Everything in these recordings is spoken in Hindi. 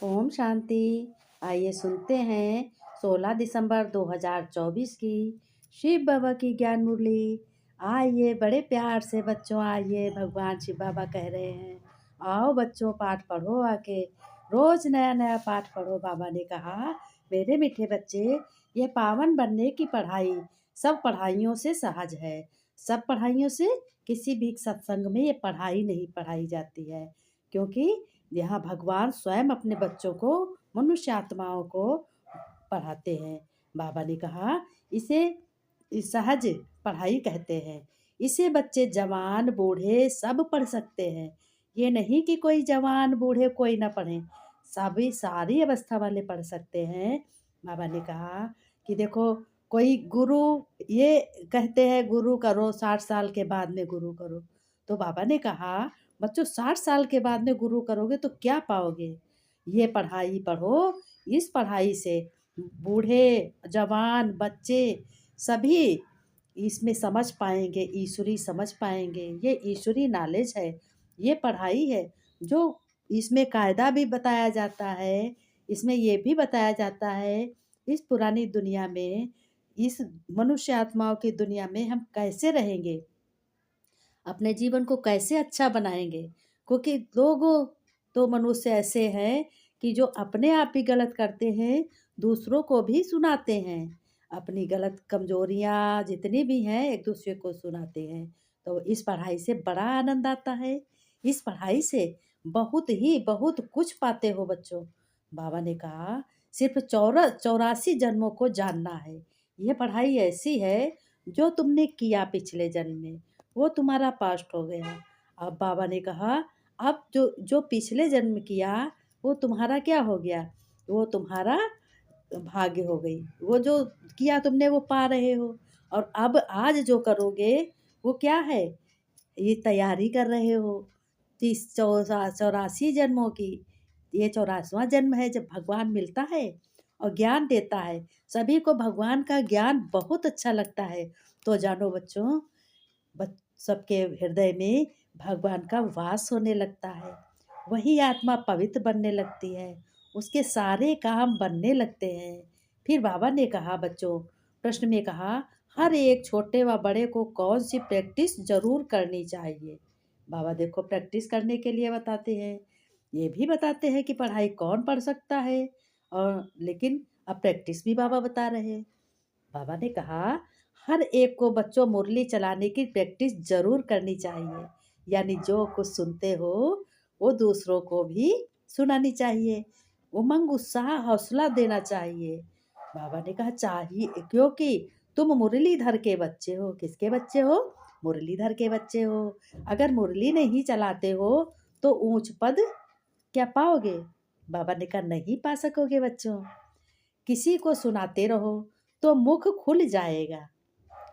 ओम शांति। आइए सुनते हैं 16 दिसंबर 2024 की शिव बाबा की ज्ञान मुरली। आइए बड़े प्यार से बच्चों, आइए भगवान शिव बाबा कह रहे हैं, आओ बच्चों पाठ पढ़ो आके, रोज नया नया पाठ पढ़ो। बाबा ने कहा, मेरे मीठे बच्चे, ये पावन बनने की पढ़ाई सब पढ़ाइयों से सहज है। सब पढ़ाइयों से किसी भी सत्संग में ये पढ़ाई नहीं पढ़ाई जाती है, क्योंकि यहाँ भगवान स्वयं अपने बच्चों को, मनुष्य आत्माओं को पढ़ाते हैं। बाबा ने कहा, इसे सहज पढ़ाई कहते हैं। इसे बच्चे जवान बूढ़े सब पढ़ सकते हैं। ये नहीं कि कोई जवान बूढ़े कोई ना पढ़े, सभी सारी अवस्था वाले पढ़ सकते हैं। बाबा ने कहा कि देखो, कोई गुरु ये कहते हैं गुरु करो 60 साल के बाद में गुरु करो। तो बाबा ने कहा, बच्चों 60 साल के बाद में गुरु करोगे तो क्या पाओगे? ये पढ़ाई पढ़ो। इस पढ़ाई से बूढ़े जवान बच्चे सभी इसमें समझ पाएंगे, ईश्वरी समझ पाएंगे। ये ईश्वरी नॉलेज है, ये पढ़ाई है। जो इसमें कायदा भी बताया जाता है, इसमें ये भी बताया जाता है इस पुरानी दुनिया में, इस मनुष्य आत्माओं की दुनिया में हम कैसे रहेंगे, अपने जीवन को कैसे अच्छा बनाएंगे। क्योंकि लोग तो मनुष्य ऐसे हैं कि जो अपने आप ही गलत करते हैं, दूसरों को भी सुनाते हैं। अपनी गलत कमजोरियां जितनी भी हैं एक दूसरे को सुनाते हैं। तो इस पढ़ाई से बड़ा आनंद आता है। इस पढ़ाई से बहुत कुछ पाते हो बच्चों। बाबा ने कहा, सिर्फ 84 जन्मों को जानना है। यह पढ़ाई ऐसी है, जो तुमने किया पिछले जन्म में वो तुम्हारा पास्ट हो गया। अब बाबा ने कहा, अब जो जो पिछले जन्म किया वो तुम्हारा क्या हो गया, वो तुम्हारा भाग्य हो गई। वो जो किया तुमने वो पा रहे हो। और अब आज जो करोगे वो क्या है, ये तैयारी कर रहे हो 84 जन्मों की। ये 84वां जन्म है जब भगवान मिलता है और ज्ञान देता है। सभी को भगवान का ज्ञान बहुत अच्छा लगता है। तो जानो बच्चों, सबके हृदय में भगवान का वास होने लगता है। वही आत्मा पवित्र बनने लगती है, उसके सारे काम बनने लगते हैं। फिर बाबा ने कहा बच्चों, प्रश्न में कहा, हर एक छोटे व बड़े को कौन सी प्रैक्टिस जरूर करनी चाहिए। बाबा देखो प्रैक्टिस करने के लिए बताते हैं, ये भी बताते हैं कि पढ़ाई कौन पढ़ सकता है, और लेकिन अब प्रैक्टिस भी बाबा बता रहे हैं। बाबा ने कहा, हर एक को बच्चों मुरली चलाने की प्रैक्टिस जरूर करनी चाहिए। यानी जो कुछ सुनते हो वो दूसरों को भी सुनानी चाहिए। उमंग उत्साह हौसला देना चाहिए। बाबा ने कहा चाहिए, क्योंकि तुम मुरलीधर के बच्चे हो। किसके बच्चे हो? मुरलीधर के बच्चे हो। अगर मुरली नहीं चलाते हो तो ऊंच पद क्या पाओगे? बाबा ने कहा, नहीं पा सकोगे बच्चों। किसी को सुनाते रहो तो मुख खुल जाएगा,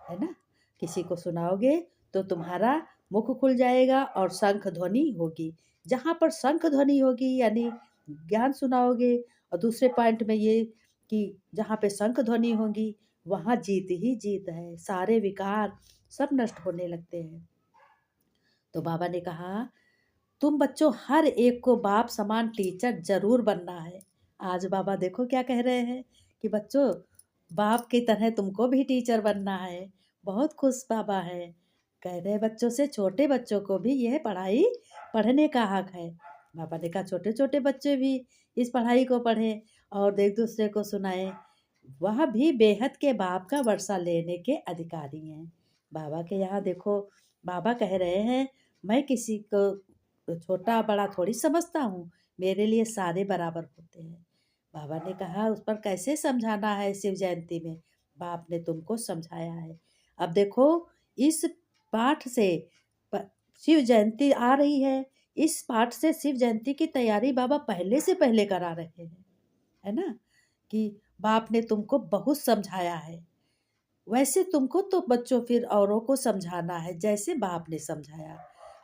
है ना। किसी को सुनाओगे तो तुम्हारा मुख खुल जाएगा और शंख ध्वनि होगी। जहाँ पर शंख ध्वनि होगी यानी ज्ञान सुनाओगे। और दूसरे पॉइंट में ये कि जहाँ पे शंख ध्वनि होगी वहाँ जीत ही जीत है, सारे विकार सब नष्ट होने लगते हैं। तो बाबा ने कहा, तुम बच्चों हर एक को बाप समान टीचर जरूर बनना है। आज बाबा देखो क्या कह रहे हैं कि बच्चों, बाप की तरह तुमको भी टीचर बनना है। बहुत खुश बाबा है, कह रहे बच्चों से, छोटे बच्चों को भी यह पढ़ाई पढ़ने का हक है। बाबा ने कहा छोटे छोटे बच्चे भी इस पढ़ाई को पढ़ें और एक दूसरे को सुनाएं। वह भी बेहद के बाप का वर्षा लेने के अधिकारी हैं। बाबा के यहाँ देखो, बाबा कह रहे हैं, मैं किसी को छोटा बड़ा थोड़ी समझता हूँ, मेरे लिए सारे बराबर होते हैं। बाबा ने कहा उस पर कैसे समझाना है शिव जयंती में, बाप ने तुमको समझाया है। अब देखो, इस पाठ से शिव जयंती आ रही है। इस पाठ से शिव जयंती की तैयारी बाबा पहले से पहले करा रहे हैं, है ना। कि बाप ने तुमको बहुत समझाया है, वैसे तुमको तो बच्चों फिर औरों को समझाना है जैसे बाप ने समझाया।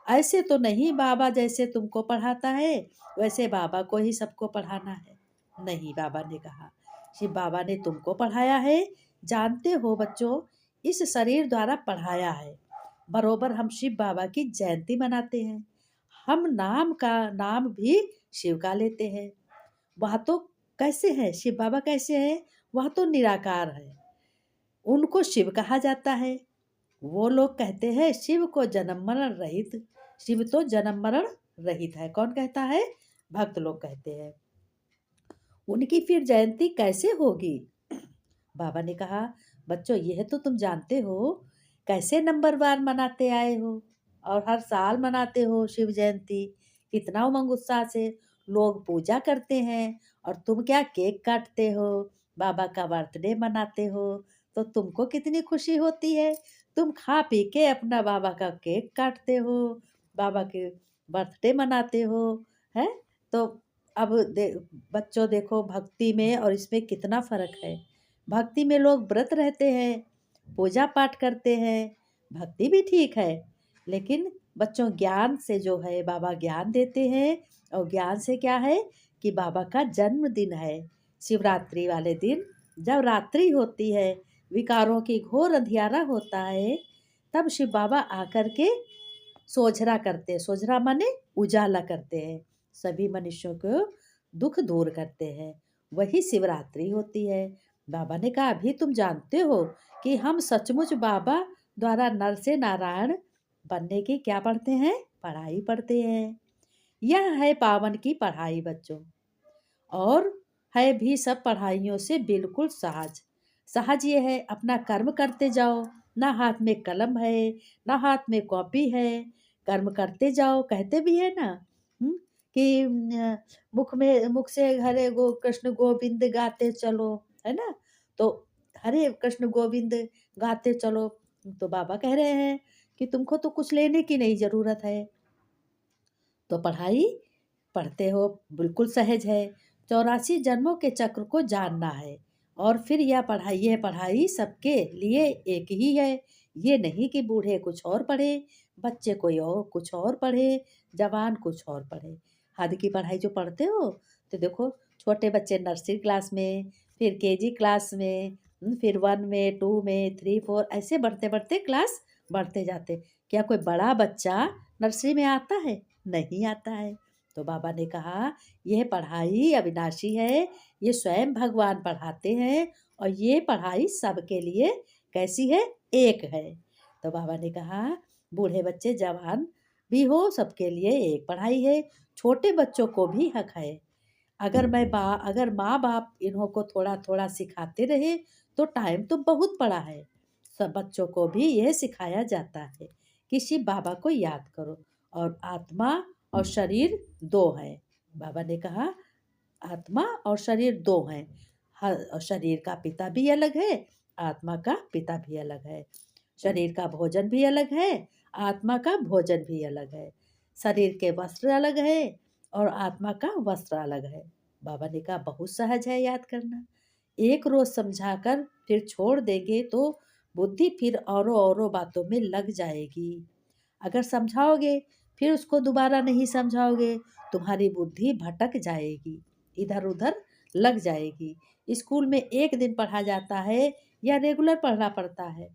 ऐसे तो नहीं बाबा जैसे तुमको पढ़ाता है वैसे बाबा को ही सबको पढ़ाना है, नहीं। बाबा ने कहा, शिव बाबा ने तुमको पढ़ाया है, जानते हो बच्चों, इस शरीर द्वारा पढ़ाया है। बरोबर हम शिव बाबा की जयंती मनाते हैं। हम नाम भी शिव का लेते हैं। वह तो कैसे हैं, शिव बाबा कैसे हैं? वह तो निराकार है, उनको शिव कहा जाता है। वो लोग कहते हैं शिव को जन्म मरण रहित, शिव तो जन्म मरण रहित है। कौन कहता है? भक्त लोग कहते हैं। उनकी फिर जयंती कैसे होगी? बाबा ने कहा, बच्चों यह तो तुम जानते हो, कैसे नंबरवार मनाते आए हो और हर साल मनाते हो शिव जयंती, कितना उमंग उत्साह से लोग पूजा करते हैं, और तुम क्या केक काटते हो, बाबा का बर्थडे मनाते हो, तो तुमको कितनी खुशी होती है। तुम खा पी के अपना बाबा का केक काटते हो, बाबा के बर्थडे मनाते हो, है? तो अब बच्चों देखो, भक्ति में और इसमें कितना फर्क है। भक्ति में लोग व्रत रहते हैं, पूजा पाठ करते हैं, भक्ति भी ठीक है, लेकिन बच्चों ज्ञान से जो है बाबा ज्ञान देते हैं। और ज्ञान से क्या है कि बाबा का जन्मदिन है, शिवरात्रि वाले दिन जब रात्रि होती है, विकारों की घोर अंधियारा होता है, तब शिव बाबा आकर के सोझरा करते हैं। सोझरा माने उजाला करते हैं, सभी मनुष्यों को दुख दूर करते हैं, वही शिवरात्रि होती है। बाबा ने कहा, अभी तुम जानते हो कि हम सचमुच बाबा द्वारा नर से नारायण बनने की क्या पढ़ते हैं? पढ़ाई पढ़ते हैं। यह है पावन की पढ़ाई बच्चों, और है भी सब पढ़ाइयों से बिल्कुल सहज। सहज ये है, अपना कर्म करते जाओ, ना हाथ में कलम है, ना हाथ में कॉपी है, कर्म करते जाओ। कहते भी है ना, कि मुख से हरे गो कृष्ण गोविंद गाते चलो, है ना? तो हरे कृष्ण गोविंद गाते चलो, तो बाबा कह रहे हैं कि तुमको तो कुछ लेने की नहीं जरूरत है, तो पढ़ाई पढ़ते हो, बिल्कुल सहज है। 84 जन्मों के चक्र को जानना है, और फिर यह पढ़ाई सबके लिए एक ही है। ये नहीं कि बूढ़े कुछ और पढ़े, बच्चे कोई और कुछ और पढ़े, जवान कुछ और पढ़े। हद की पढ़ाई जो पढ़ते हो, तो देखो छोटे बच्चे नर्सरी क्लास में, फिर केजी क्लास में, फिर 1 में, 2 में, 3, 4 ऐसे बढ़ते बढ़ते क्लास बढ़ते जाते। क्या कोई बड़ा बच्चा नर्सरी में आता है? नहीं आता है। तो बाबा ने कहा, यह पढ़ाई अविनाशी है, ये स्वयं भगवान पढ़ाते हैं, और ये पढ़ाई सबके लिए कैसी है? एक है। तो बाबा ने कहा, बूढ़े बच्चे जवान भी हो, सबके लिए एक पढ़ाई है, छोटे बच्चों को भी हक है। अगर माँ बाप इन्हों को थोड़ा थोड़ा सिखाते रहे, तो टाइम तो बहुत पड़ा है। सब बच्चों को भी यह सिखाया जाता है कि शिव बाबा को याद करो, और आत्मा और शरीर दो हैं। बाबा ने कहा, आत्मा और शरीर दो हैं। हर शरीर का पिता भी अलग है, आत्मा का पिता भी अलग है। शरीर का भोजन भी अलग है, आत्मा का भोजन भी अलग है। शरीर के वस्त्र अलग है, और आत्मा का वस्त्र अलग है। बाबा ने कहा, बहुत सहज है याद करना। एक रोज समझाकर फिर छोड़ देंगे तो बुद्धि फिर औरों बातों में लग जाएगी। अगर समझाओगे फिर उसको दोबारा नहीं समझाओगे, तुम्हारी बुद्धि भटक जाएगी, इधर उधर लग जाएगी। स्कूल में एक दिन पढ़ा जाता है या रेगुलर पढ़ना पड़ता है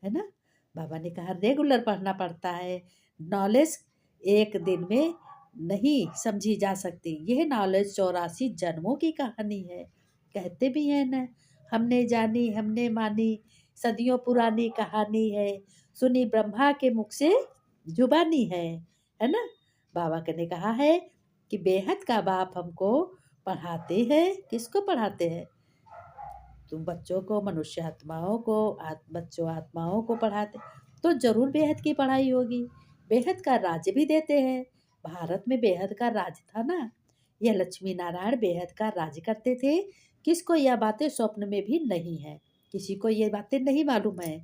ना? बाबा ने कहा, रेगुलर पढ़ना पड़ता है। नॉलेज एक दिन में नहीं समझी जा सकती। यह नॉलेज 84 जन्मों की कहानी है। कहते भी हैं ना, हमने जानी हमने मानी, सदियों पुरानी कहानी है, सुनी ब्रह्मा के मुख से जुबानी है ना? बाबा ने कहा है कि बेहद का बाप हमको पढ़ाते हैं। किसको पढ़ाते हैं? तुम बच्चों को, मनुष्य आत्माओं को, बच्चों आत्माओं को पढ़ाते, तो जरूर बेहद की पढ़ाई होगी। बेहद का राज्य भी देते हैं। भारत में बेहद का राज था ना, यह लक्ष्मी नारायण बेहद का राज करते थे। किसको यह बातें स्वप्न में भी नहीं है, किसी को ये बातें नहीं मालूम है।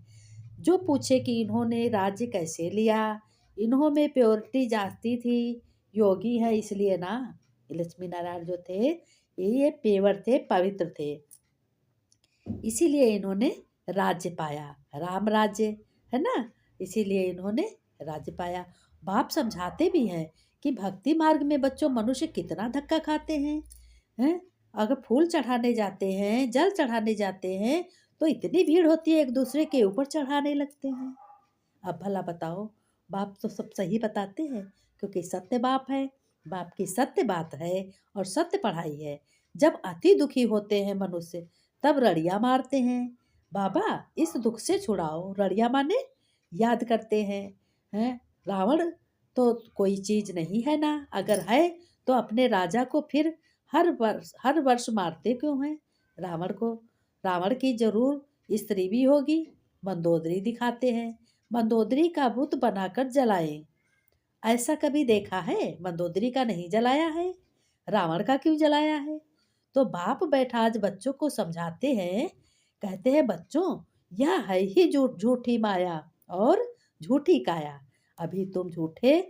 जो पूछे कि इन्होंने राज्य कैसे लिया, इन्हों में प्योरिटी जाती थी, योगी है इसलिए ना। लक्ष्मी नारायण जो थे, ये पेवर थे, पवित्र थे, इसीलिए इन्होंने राज्य पाया, राम राज्य, है ना? इसीलिए इन्होंने राज्य पाया। बाप समझाते भी हैं कि भक्ति मार्ग में बच्चों मनुष्य कितना धक्का खाते हैं? अगर फूल चढ़ाने जाते हैं, जल चढ़ाने जाते हैं, तो इतनी भीड़ होती है, एक दूसरे के ऊपर चढ़ाने लगते हैं। अब भला बताओ, बाप तो सब सही बताते हैं, क्योंकि सत्य बाप है, बाप की सत्य बात है और सत्य पढ़ाई है। जब अति दुखी होते हैं मनुष्य तब रड़ियाँ मारते हैं, बाबा इस दुख से छुड़ाओ। रड़ियाँ माने याद करते हैं रावण तो कोई चीज नहीं है ना, अगर है तो अपने राजा को फिर हर वर्ष मारते क्यों हैं रावण को। रावण की जरूर स्त्री भी होगी। मंदोदरी दिखाते हैं, मंदोदरी का बुत बनाकर जलाए। ऐसा कभी देखा है? मंदोदरी का नहीं जलाया है, रावण का क्यों जलाया है? तो बाप बैठा आज बच्चों को समझाते हैं, कहते हैं बच्चों यह है ही झूठी माया और झूठी काया। अभी तुम झूठे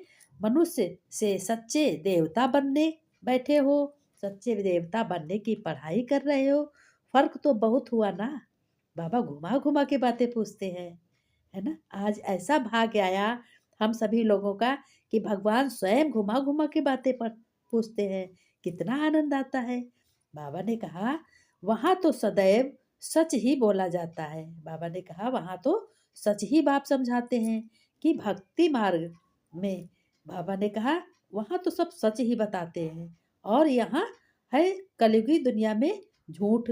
मनुष्य से सच्चे देवता बनने बैठे हो, सच्चे देवता बनने की पढ़ाई कर रहे हो। फर्क तो बहुत हुआ ना। बाबा घुमा घुमा के बातें पूछते हैं, है ना। आज ऐसा भाग्य आया हम सभी लोगों का कि भगवान स्वयं घुमा घुमा के बातें पूछते हैं, कितना आनंद आता है। बाबा ने कहा वहाँ तो सदैव सच ही बोला जाता है। बाबा ने कहा वहाँ तो सच ही बाप समझाते हैं कि भक्ति मार्ग में, बाबा ने कहा वहाँ तो सब सच ही बताते हैं और यहाँ है कलयुगी दुनिया में झूठ।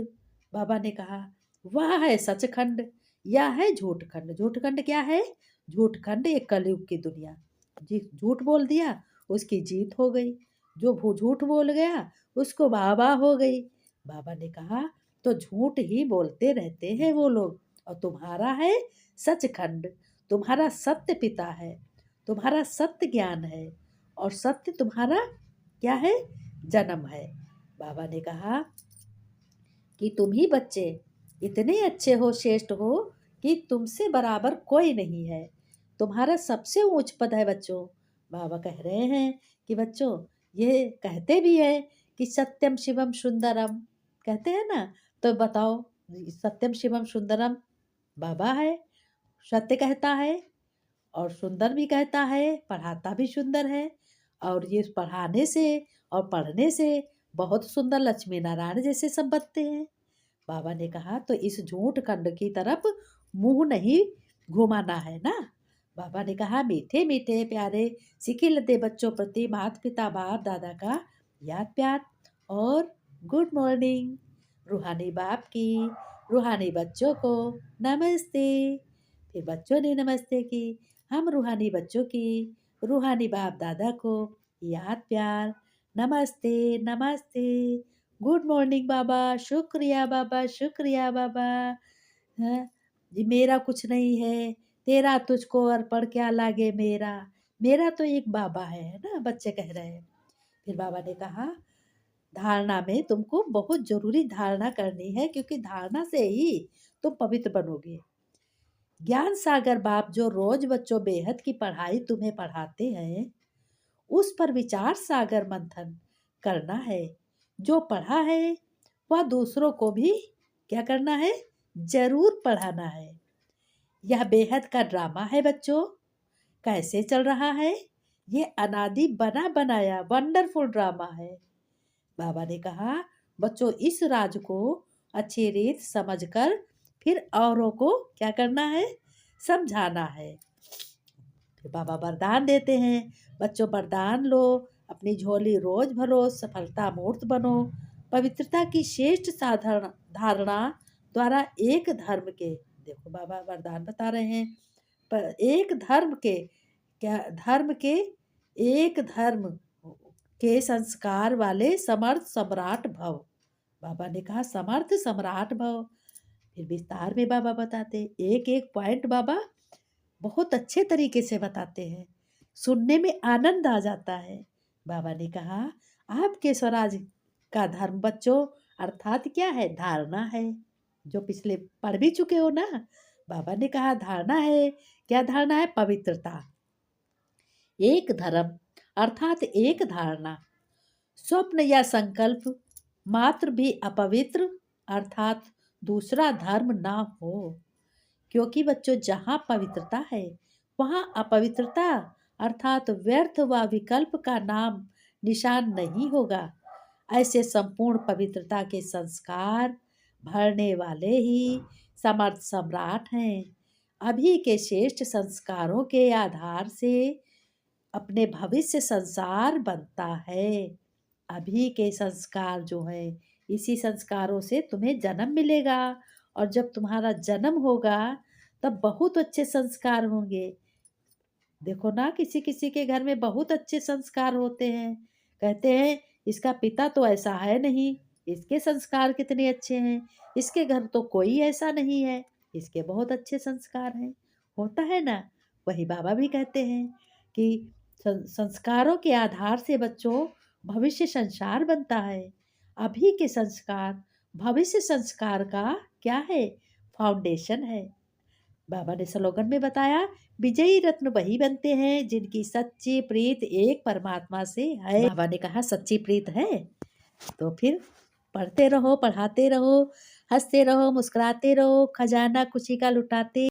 बाबा ने कहा वह है सचखंड या है झूठखंड। झूठखंड क्या है? झूठखंड एक कलयुग की दुनिया। जी झूठ बोल दिया उसकी जीत हो गई, जो वो झूठ बोल गया उसको वाह हो गई। बाबा ने कहा तो झूठ ही बोलते रहते हैं वो लोग, और तुम्हारा है सचखंड, तुम्हारा सत्य पिता है, तुम्हारा सत्य ज्ञान है और सत्य तुम्हारा क्या है? जन्म है। बाबा ने कहा कि तुम ही बच्चे इतने अच्छे हो, श्रेष्ठ हो कि तुमसे बराबर कोई नहीं है, तुम्हारा सबसे ऊंच पद है बच्चों। बाबा कह रहे हैं कि बच्चों ये कहते भी है कि सत्यम शिवम सुंदरम, कहते हैं ना, तो बताओ सत्यम शिवम सुंदरम बाबा है, सत्य कहता है और सुंदर भी कहता है, पढ़ाता भी सुंदर है। और ये पढ़ाने से और पढ़ने से बहुत सुंदर लक्ष्मी नारायण जैसे सब बनते हैं। बाबा ने कहा तो इस झूठ खंड की तरफ मुंह नहीं घुमाना है ना। बाबा ने कहा मीठे मीठे प्यारे सीखे लते बच्चों प्रति माता पिता बाप दादा का याद प्यार और गुड मॉर्निंग। रूहानी बाप की रूहानी बच्चों को नमस्ते। फिर बच्चों ने नमस्ते की, हम रूहानी बच्चों की रूहानी बाप दादा को याद प्यार नमस्ते नमस्ते। गुड मॉर्निंग बाबा, शुक्रिया बाबा, शुक्रिया बाबा। हाँ, जी मेरा कुछ नहीं है, तेरा तुझको अर्पण क्या लागे मेरा, मेरा तो एक बाबा है ना, बच्चे कह रहे हैं। फिर बाबा ने कहा धारणा में तुमको बहुत जरूरी धारणा करनी है, क्योंकि धारणा से ही तुम पवित्र बनोगे। ज्ञान सागर बाप जो रोज बच्चों बेहद की पढ़ाई तुम्हें पढ़ाते हैं, उस पर विचार सागर मंथन करना है। जो पढ़ा है वह दूसरों को भी क्या करना है? जरूर पढ़ाना है। यह बेहद का ड्रामा है बच्चों, कैसे चल रहा है? ये अनादि बना बनाया वंडरफुल ड्रामा है। बाबा ने कहा बच्चों इस राज को अच्छी रीत समझकर फिर औरों को क्या करना है? समझाना है। फिर बाबा वरदान देते हैं, बच्चों वरदान लो, अपनी झोली रोज भरो, सफलता मूर्त बनो, पवित्रता की श्रेष्ठ साधारण धारणा द्वारा एक धर्म के, देखो बाबा वरदान बता रहे हैं, पर एक धर्म के क्या धर्म के एक धर्म के संस्कार वाले समर्थ सम्राट भव। बाबा ने कहा समर्थ सम्राट भव। फिर विस्तार में बाबा बताते एक एक पॉइंट, बाबा बहुत अच्छे तरीके से बताते हैं, सुनने में आनंद आ जाता है। बाबा ने कहा आपके स्वराज का धर्म बच्चों अर्थात क्या है? धारणा है, जो पिछले पढ़ भी चुके हो ना। बाबा ने कहा धारणा है, क्या धारणा है? पवित्रता। एक धर्म अर्थात एक धारणा, स्वप्न या संकल्प मात्र भी अपवित्र अर्थात दूसरा धर्म ना हो। क्योंकि बच्चों जहाँ पवित्रता है वहाँ अपवित्रता अर्थात व्यर्थ व विकल्प का नाम निशान नहीं होगा। ऐसे संपूर्ण पवित्रता के संस्कार भरने वाले ही समर्थ सम्राट हैं। अभी के श्रेष्ठ संस्कारों के आधार से अपने भविष्य संसार बनता है। अभी के संस्कार जो है इसी संस्कारों से तुम्हें जन्म मिलेगा और जब तुम्हारा जन्म होगा तब बहुत अच्छे संस्कार होंगे। देखो ना, किसी किसी के घर में बहुत अच्छे संस्कार होते हैं। कहते हैं इसका पिता तो ऐसा है नहीं, इसके संस्कार कितने अच्छे हैं, इसके घर तो कोई ऐसा नहीं है, इसके बहुत अच्छे संस्कार हैं। होता है ना? वही बाबा भी कहते हैं कि संस्कारों के आधार से बच्चों भविष्य संसार बनता है। अभी के संस्कार भविष्य संस्कार का क्या है? फाउंडेशन है। बाबा ने स्लोगन में बताया, विजयी रत्न वही बनते हैं जिनकी सच्ची प्रीत एक परमात्मा से है। बाबा ने कहा सच्ची प्रीत है तो फिर पढ़ते रहो, पढ़ाते रहो, हंसते रहो, मुस्कुराते रहो, खजाना खुशी का लुटाते